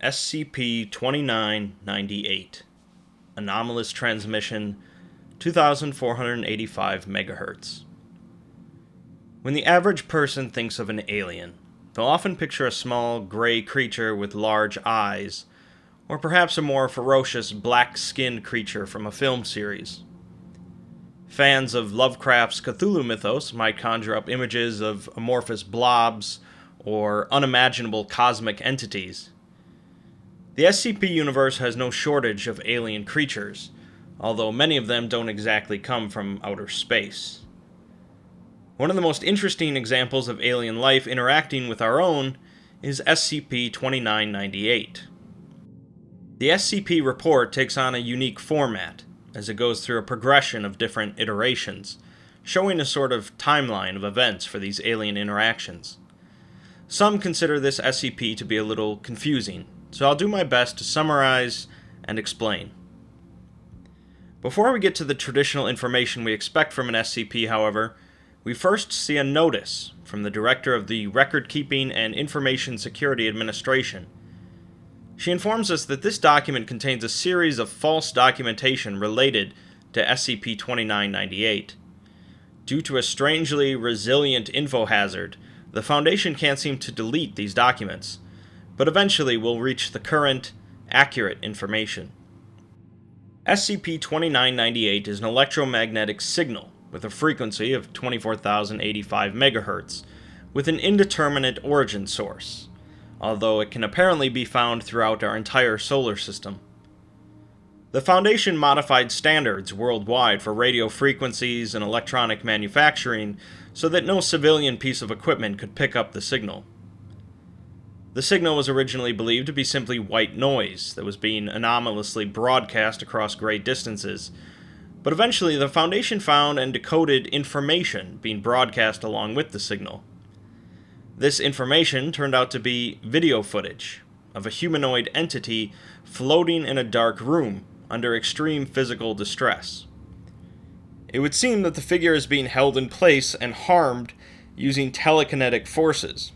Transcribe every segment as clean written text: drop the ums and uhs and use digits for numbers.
SCP-2998 Anomalous Transmission 2485 MHz. When the average person thinks of an alien, they'll often picture a small, gray creature with large eyes, or perhaps a more ferocious, black-skinned creature from a film series. Fans of Lovecraft's Cthulhu mythos might conjure up images of amorphous blobs or unimaginable cosmic entities. The SCP universe has no shortage of alien creatures, although many of them don't exactly come from outer space. One of the most interesting examples of alien life interacting with our own is SCP-2998. The SCP report takes on a unique format, as it goes through a progression of different iterations, showing a sort of timeline of events for these alien interactions. Some consider this SCP to be a little confusing, so I'll do my best to summarize and explain. Before we get to the traditional information we expect from an SCP, however, we first see a notice from the Director of the Record Keeping and Information Security Administration. She informs us that this document contains a series of false documentation related to SCP-2998. Due to a strangely resilient info hazard, the Foundation can't seem to delete these documents, but eventually will reach the current, accurate information. SCP-2998 is an electromagnetic signal with a frequency of 24,085 MHz, with an indeterminate origin source, although it can apparently be found throughout our entire solar system. The Foundation modified standards worldwide for radio frequencies and electronic manufacturing so that no civilian piece of equipment could pick up the signal. The signal was originally believed to be simply white noise that was being anomalously broadcast across great distances, but eventually the Foundation found and decoded information being broadcast along with the signal. This information turned out to be video footage of a humanoid entity floating in a dark room under extreme physical distress. It would seem that the figure is being held in place and harmed using telekinetic forces.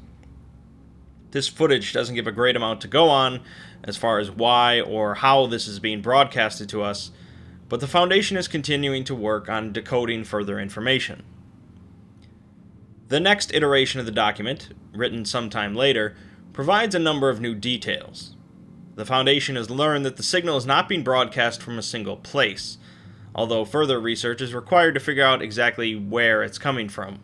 This footage doesn't give a great amount to go on as far as why or how this is being broadcasted to us, but the Foundation is continuing to work on decoding further information. The next iteration of the document, written sometime later, provides a number of new details. The Foundation has learned that the signal is not being broadcast from a single place, although further research is required to figure out exactly where it's coming from.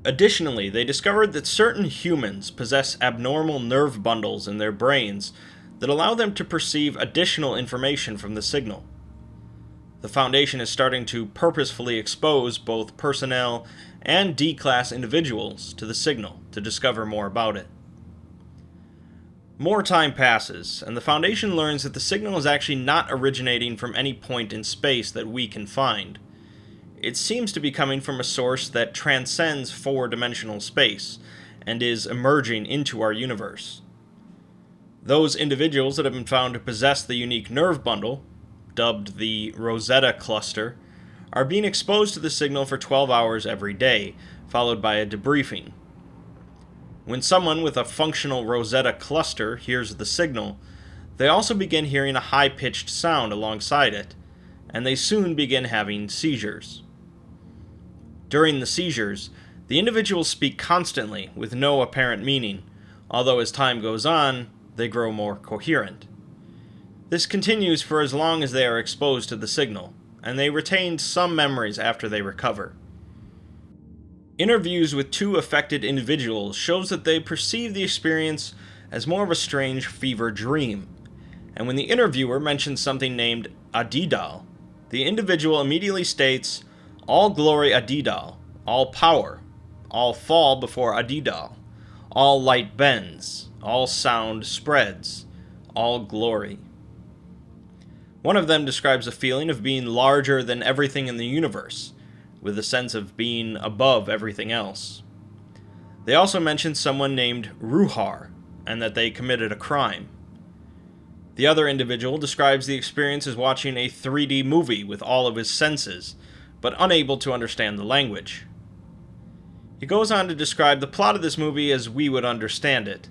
Additionally, they discovered that certain humans possess abnormal nerve bundles in their brains that allow them to perceive additional information from the signal. The Foundation is starting to purposefully expose both personnel and D-class individuals to the signal to discover more about it. More time passes, and the Foundation learns that the signal is actually not originating from any point in space that we can find. It seems to be coming from a source that transcends four-dimensional space and is emerging into our universe. Those individuals that have been found to possess the unique nerve bundle, dubbed the Rosetta Cluster, are being exposed to the signal for 12 hours every day, followed by a debriefing. When someone with a functional Rosetta Cluster hears the signal, they also begin hearing a high-pitched sound alongside it, and they soon begin having seizures. During the seizures, the individuals speak constantly with no apparent meaning, although as time goes on, they grow more coherent. This continues for as long as they are exposed to the signal, and they retain some memories after they recover. Interviews with two affected individuals shows that they perceive the experience as more of a strange fever dream, and when the interviewer mentions something named Adidal, the individual immediately states, "All glory Adidal, all power, all fall before Adidal, all light bends, all sound spreads, all glory." One of them describes a feeling of being larger than everything in the universe, with a sense of being above everything else. They also mention someone named Ruhar, and that they committed a crime. The other individual describes the experience as watching a 3D movie with all of his senses, but unable to understand the language. He goes on to describe the plot of this movie as we would understand it.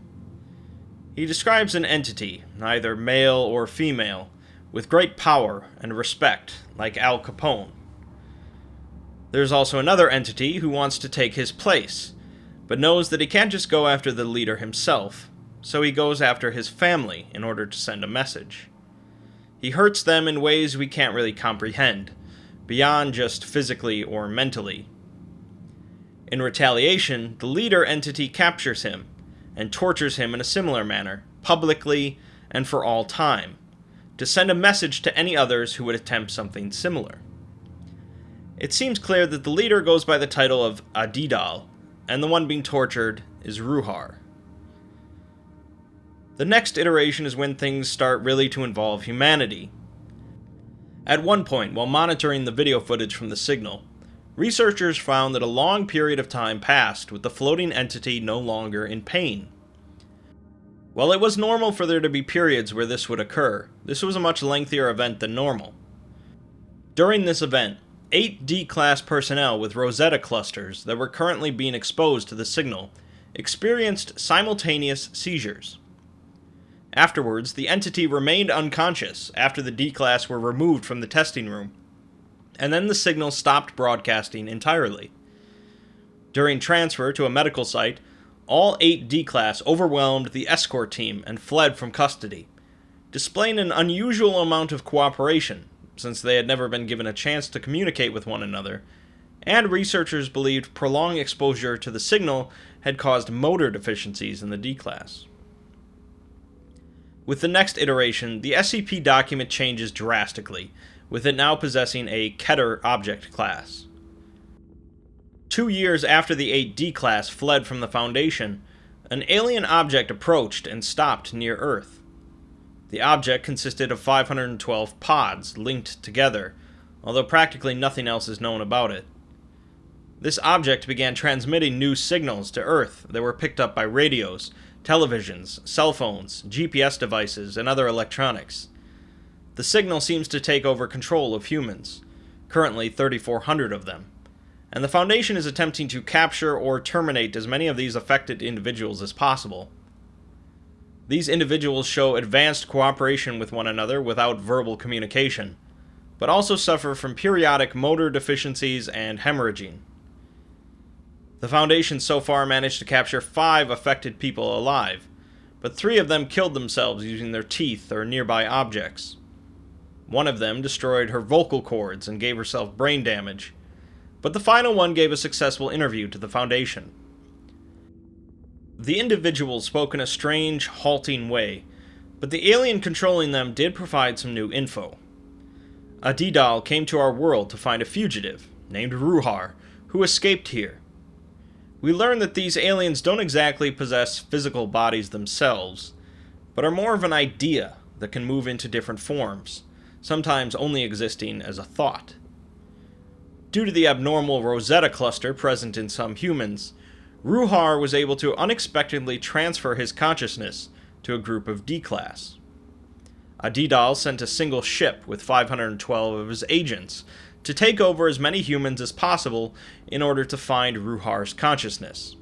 He describes an entity, neither male or female, with great power and respect, like Al Capone. There's also another entity who wants to take his place, but knows that he can't just go after the leader himself, so he goes after his family in order to send a message. He hurts them in ways we can't really comprehend, beyond just physically or mentally. In retaliation, the leader entity captures him, and tortures him in a similar manner, publicly and for all time, to send a message to any others who would attempt something similar. It seems clear that the leader goes by the title of Adidal, and the one being tortured is Ruhar. The next iteration is when things start really to involve humanity. At one point, while monitoring the video footage from the signal, researchers found that a long period of time passed with the floating entity no longer in pain. While it was normal for there to be periods where this would occur, this was a much lengthier event than normal. During this event, 8 D-class personnel with Rosetta clusters that were currently being exposed to the signal experienced simultaneous seizures. Afterwards, the entity remained unconscious after the D-class were removed from the testing room, and then the signal stopped broadcasting entirely. During transfer to a medical site, all 8 D-class overwhelmed the escort team and fled from custody, displaying an unusual amount of cooperation, since they had never been given a chance to communicate with one another, and researchers believed prolonged exposure to the signal had caused motor deficiencies in the D-class. With the next iteration, the SCP document changes drastically, with it now possessing a Keter object class. 2 years after the 8D class fled from the Foundation, an alien object approached and stopped near Earth. The object consisted of 512 pods linked together, although practically nothing else is known about it. This object began transmitting new signals to Earth that were picked up by radios, televisions, cell phones, GPS devices, and other electronics. The signal seems to take over control of humans, currently 3,400 of them, and the Foundation is attempting to capture or terminate as many of these affected individuals as possible. These individuals show advanced cooperation with one another without verbal communication, but also suffer from periodic motor deficiencies and hemorrhaging. The Foundation so far managed to capture 5 affected people alive, but 3 of them killed themselves using their teeth or nearby objects. One of them destroyed her vocal cords and gave herself brain damage, but the final one gave a successful interview to the Foundation. The individuals spoke in a strange, halting way, but the alien controlling them did provide some new info. Adidal came to our world to find a fugitive, named Ruhar, who escaped here. We learn that these aliens don't exactly possess physical bodies themselves, but are more of an idea that can move into different forms, sometimes only existing as a thought. Due to the abnormal Rosetta cluster present in some humans, Ruhar was able to unexpectedly transfer his consciousness to a group of D-class. Adidal sent a single ship with 512 of his agents to take over as many humans as possible in order to find Ruhar's consciousness.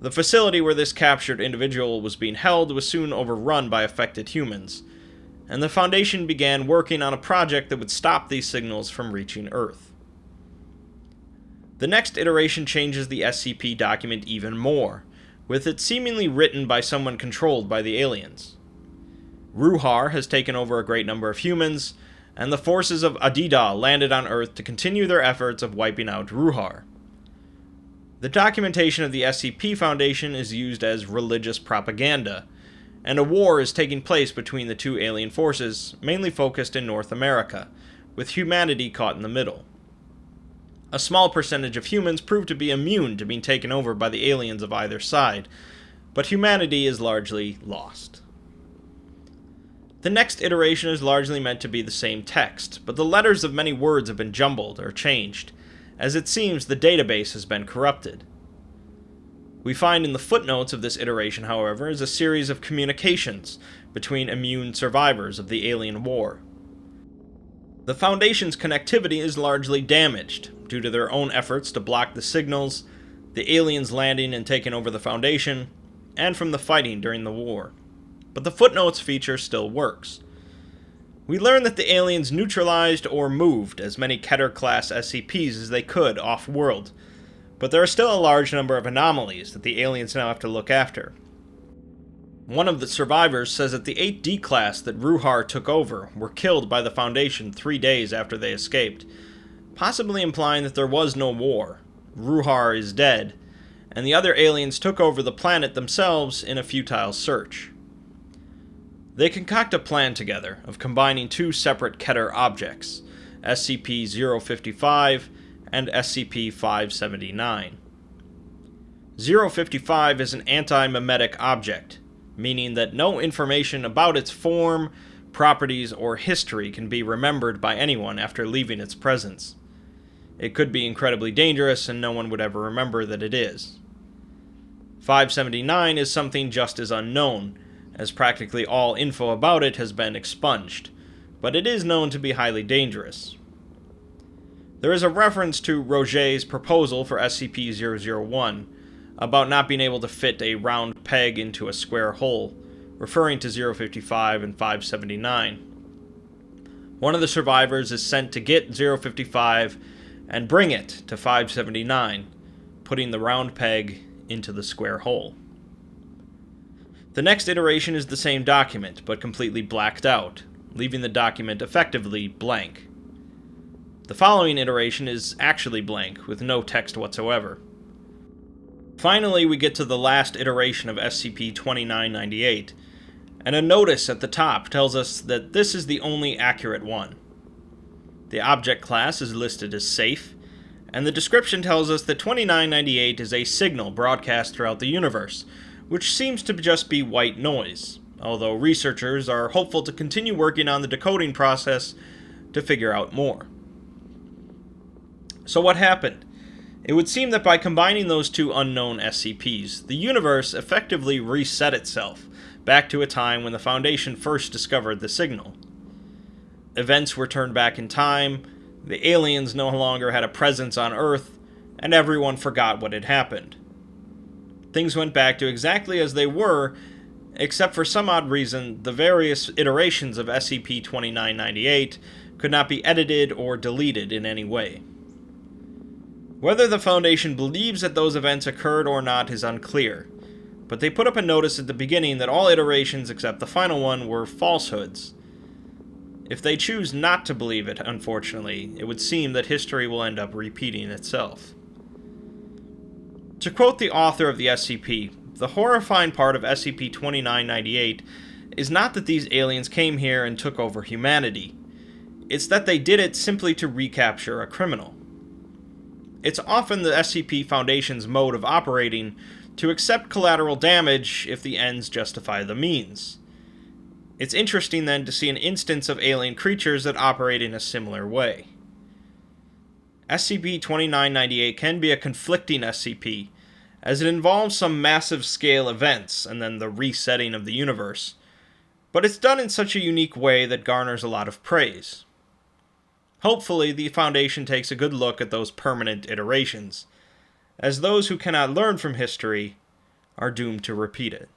The facility where this captured individual was being held was soon overrun by affected humans, and the Foundation began working on a project that would stop these signals from reaching Earth. The next iteration changes the SCP document even more, with it seemingly written by someone controlled by the aliens. Ruhar has taken over a great number of humans, and the forces of Adidal landed on Earth to continue their efforts of wiping out Ruhar. The documentation of the SCP Foundation is used as religious propaganda, and a war is taking place between the two alien forces, mainly focused in North America, with humanity caught in the middle. A small percentage of humans prove to be immune to being taken over by the aliens of either side, but humanity is largely lost. The next iteration is largely meant to be the same text, but the letters of many words have been jumbled or changed, as it seems the database has been corrupted. We find in the footnotes of this iteration, however, is a series of communications between immune survivors of the alien war. The Foundation's connectivity is largely damaged, due to their own efforts to block the signals, the aliens landing and taking over the Foundation, and from the fighting during the war. But the Footnotes feature still works. We learn that the aliens neutralized or moved as many Keter-class SCPs as they could off-world, but there are still a large number of anomalies that the aliens now have to look after. One of the survivors says that the 8 D-Class that Ruhar took over were killed by the Foundation 3 days after they escaped, possibly implying that there was no war. Ruhar is dead, and the other aliens took over the planet themselves in a futile search. They concoct a plan together of combining 2 separate Keter objects, SCP-055 and SCP-579. 055 is an anti-memetic object, meaning that no information about its form, properties, or history can be remembered by anyone after leaving its presence. It could be incredibly dangerous, and no one would ever remember that it is. 579 is something just as unknown, as practically all info about it has been expunged, but it is known to be highly dangerous. There is a reference to Roget's proposal for SCP-001, about not being able to fit a round peg into a square hole, referring to 055 and 579. One of the survivors is sent to get 055 and bring it to 579, putting the round peg into the square hole. The next iteration is the same document, but completely blacked out, leaving the document effectively blank. The following iteration is actually blank, with no text whatsoever. Finally, we get to the last iteration of SCP-2998, and a notice at the top tells us that this is the only accurate one. The object class is listed as safe, and the description tells us that 2998 is a signal broadcast throughout the universe, which seems to just be white noise, although researchers are hopeful to continue working on the decoding process to figure out more. So what happened? It would seem that by combining those 2 unknown SCPs, the universe effectively reset itself back to a time when the Foundation first discovered the signal. Events were turned back in time, the aliens no longer had a presence on Earth, and everyone forgot what had happened. Things went back to exactly as they were, except for some odd reason, the various iterations of SCP-2998 could not be edited or deleted in any way. Whether the Foundation believes that those events occurred or not is unclear, but they put up a notice at the beginning that all iterations except the final one were falsehoods. If they choose not to believe it, unfortunately, it would seem that history will end up repeating itself. To quote the author of the SCP, the horrifying part of SCP-2998 is not that these aliens came here and took over humanity. It's that they did it simply to recapture a criminal. It's often the SCP Foundation's mode of operating to accept collateral damage if the ends justify the means. It's interesting then to see an instance of alien creatures that operate in a similar way. SCP-2998 can be a conflicting SCP, as it involves some massive scale events and then the resetting of the universe, but it's done in such a unique way that garners a lot of praise. Hopefully, the Foundation takes a good look at those permanent iterations, as those who cannot learn from history are doomed to repeat it.